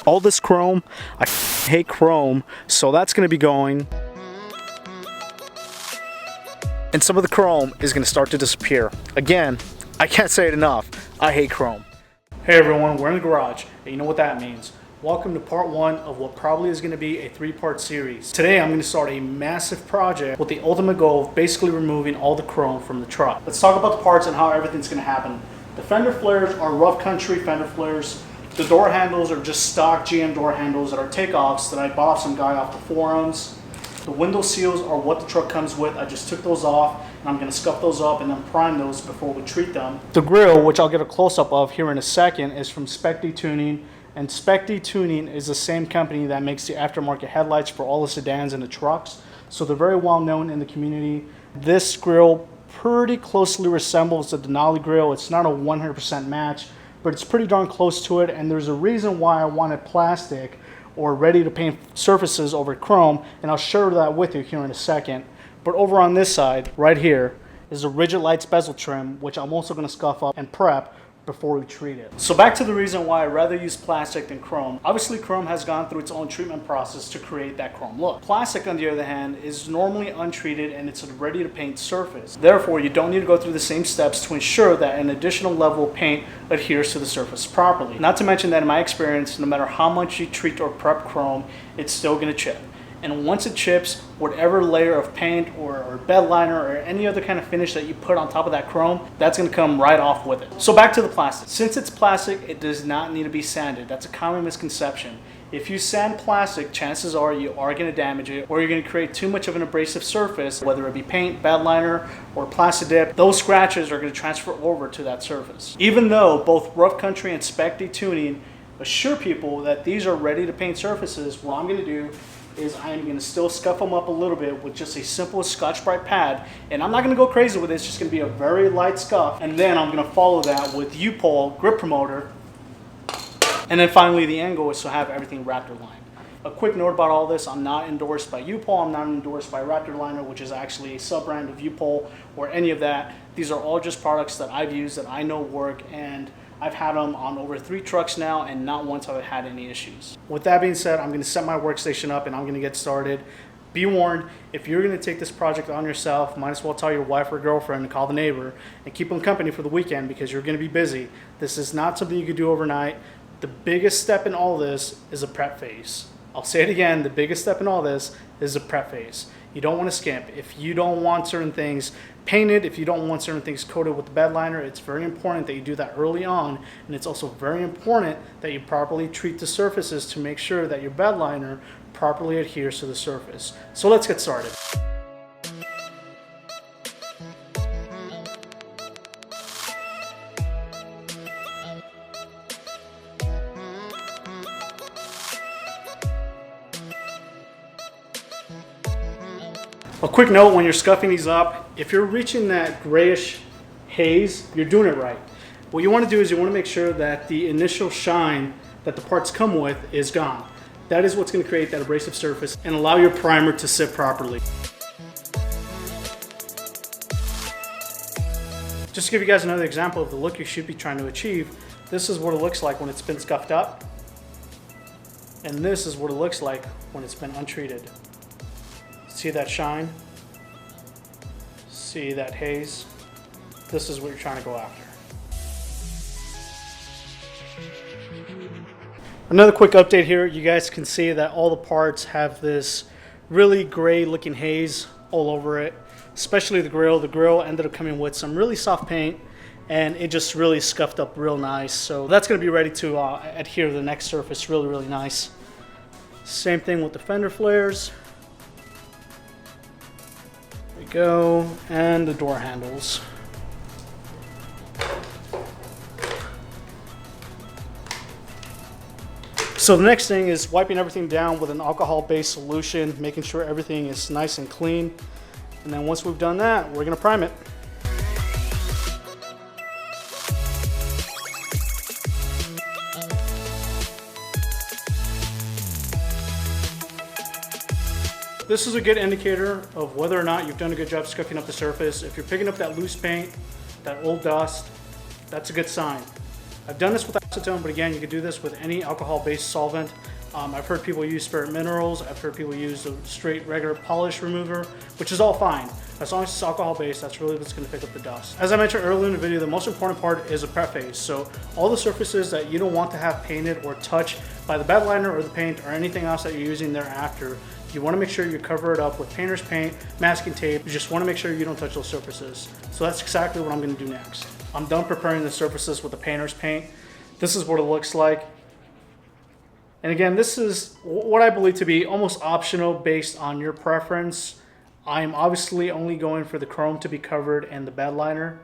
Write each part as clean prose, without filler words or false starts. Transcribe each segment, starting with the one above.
All this chrome, I hate chrome, so that's going to be going. And some of the chrome is going to start to disappear. Again, I can't say it enough, I hate chrome. Hey everyone, we're in the garage, and you know what that means. Welcome to part one of what probably is going to be a three-part series. Today I'm going to start a massive project with the ultimate goal of basically removing all the chrome from the truck. Let's talk about the parts and how everything's going to happen. The fender flares are rough country fender flares. The door handles are just stock GM door handles that are takeoffs that I bought off some guy off the forums. The window seals are what the truck comes with. I just took those off and I'm going to scuff those up and then prime those before we treat them. The grill, which I'll get a close-up of here in a second, is from Spec-D Tuning. And Spec-D Tuning is the same company that makes the aftermarket headlights for all the sedans and the trucks. So they're very well known in the community. This grill pretty closely resembles the Denali grill. It's not a 100% match, but it's pretty darn close to it. And there's a reason why I wanted plastic or ready to paint surfaces over chrome, and I'll share that with you here in a second. But over on this side, right here, is a rigid lights bezel trim, which I'm also going to scuff up and prep before we treat it. So back to the reason why I'd rather use plastic than chrome. Obviously chrome has gone through its own treatment process to create that chrome look. Plastic, on the other hand, is normally untreated and it's a ready to paint surface. Therefore, you don't need to go through the same steps to ensure that an additional level of paint adheres to the surface properly. Not to mention that in my experience, no matter how much you treat or prep chrome, it's still going to chip. And once it chips, whatever layer of paint or bed liner or any other kind of finish that you put on top of that chrome, that's going to come right off with it. So back to the plastic. Since it's plastic, it does not need to be sanded. That's a common misconception. If you sand plastic, chances are you are going to damage it, or you're going to create too much of an abrasive surface, whether it be paint, bed liner, or plastic dip. Those scratches are going to transfer over to that surface. Even though both Rough Country and Spec-D Tuning assure people that these are ready to paint surfaces, what I'm going to do is I'm going to still scuff them up a little bit with just a simple Scotch-Brite pad. And I'm not going to go crazy with it, it's just going to be a very light scuff. And then I'm going to follow that with U-Pole grip promoter. And then finally the end goal is to have everything Raptor lined. A quick note about all this, I'm not endorsed by U-Pole, I'm not endorsed by Raptor Liner, which is actually a sub-brand of U-Pole or any of that. These are all just products that I've used that I know work, and I've had them on over 3 trucks now, and not once have I had any issues. With that being said, I'm going to set my workstation up and I'm going to get started. Be warned, if you're going to take this project on yourself, might as well tell your wife or girlfriend to call the neighbor and keep them company for the weekend because you're going to be busy. This is not something you could do overnight. The biggest step in all this is a prep phase. I'll say it again, the biggest step in all this is a prep phase. You don't want to skimp. If you don't want certain things painted, if you don't want certain things coated with the bed liner, it's very important that you do that early on. And it's also very important that you properly treat the surfaces to make sure that your bed liner properly adheres to the surface. So let's get started. A quick note, when you're scuffing these up, if you're reaching that grayish haze, you're doing it right. What you want to do is you want to make sure that the initial shine that the parts come with is gone. That is what's going to create that abrasive surface and allow your primer to sit properly. Just to give you guys another example of the look you should be trying to achieve, this is what it looks like when it's been scuffed up, and this is what it looks like when it's been untreated. See that shine? See that haze? This is what you're trying to go after. Another quick update here. You guys can see that all the parts have this really gray looking haze all over it, especially the grill. The grill ended up coming with some really soft paint and it just really scuffed up real nice. So that's going to be ready to adhere to the next surface really, really nice. Same thing with the fender flares. Go, and the door handles. So the next thing is wiping everything down with an alcohol-based solution, making sure everything is nice and clean. And then once we've done that, we're going to prime it. This is a good indicator of whether or not you've done a good job scuffing up the surface. If you're picking up that loose paint, that old dust, that's a good sign. I've done this with acetone, but again, you could do this with any alcohol-based solvent. I've heard people use Spirit Minerals. I've heard people use a straight regular polish remover, which is all fine. As long as it's alcohol-based, that's really what's going to pick up the dust. As I mentioned earlier in the video, the most important part is the prep phase. So all the surfaces that you don't want to have painted or touched by the bed liner or the paint or anything else that you're using thereafter, you want to make sure you cover it up with painter's paint, masking tape. You just want to make sure you don't touch those surfaces. So that's exactly what I'm going to do next. I'm done preparing the surfaces with the painter's paint. This is what it looks like. And again, this is what I believe to be almost optional based on your preference. I'm obviously only going for the chrome to be covered and the bed liner.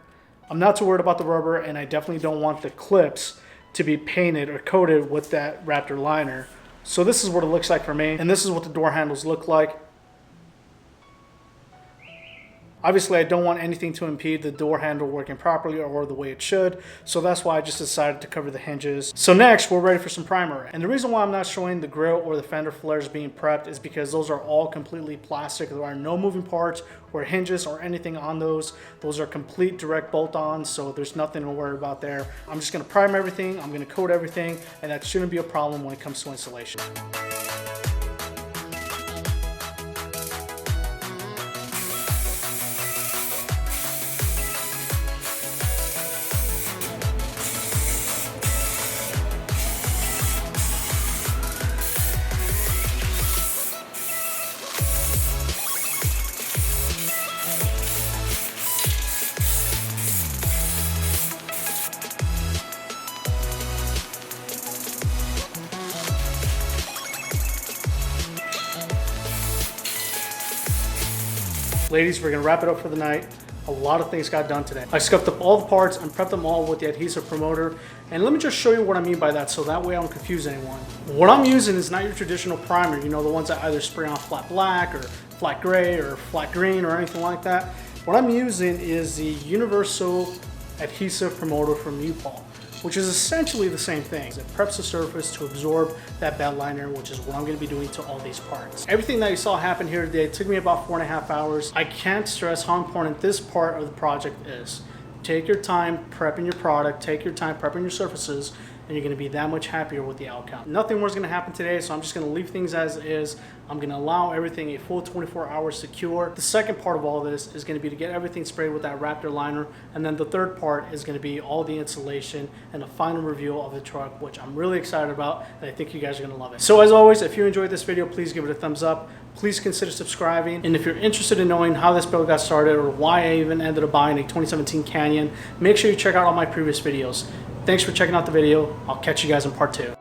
I'm not too worried about the rubber, and I definitely don't want the clips to be painted or coated with that Raptor liner. So this is what it looks like for me, and this is what the door handles look like. Obviously, I don't want anything to impede the door handle working properly or the way it should, so that's why I just decided to cover the hinges. So next, we're ready for some primer. And the reason why I'm not showing the grill or the fender flares being prepped is because those are all completely plastic. There are no moving parts or hinges or anything on those. Those are complete direct bolt-ons, so there's nothing to worry about there. I'm just gonna prime everything, I'm gonna coat everything, and that shouldn't be a problem when it comes to installation. Ladies, we're gonna wrap it up for the night. A lot of things got done today. I scuffed up all the parts and prepped them all with the adhesive promoter. And let me just show you what I mean by that so that way I don't confuse anyone. What I'm using is not your traditional primer, you know, the ones that either spray on flat black or flat gray or flat green or anything like that. What I'm using is the universal adhesive promoter from U-Paul, which is essentially the same thing. It preps the surface to absorb that bed liner, which is what I'm gonna be doing to all these parts. Everything that you saw happen here today took me about 4.5 hours. I can't stress how important this part of the project is. Take your time prepping your product, take your time prepping your surfaces, and you're gonna be that much happier with the outcome. Nothing more is gonna happen today, so I'm just gonna leave things as is. I'm gonna allow everything a full 24 hours secure. The second part of all this is gonna be to get everything sprayed with that Raptor liner, and then the third part is gonna be all the installation and the final review of the truck, which I'm really excited about, and I think you guys are gonna love it. So as always, if you enjoyed this video, please give it a thumbs up. Please consider subscribing, and if you're interested in knowing how this build got started or why I even ended up buying a 2017 Canyon, make sure you check out all my previous videos. Thanks for checking out the video. I'll catch you guys in part 2.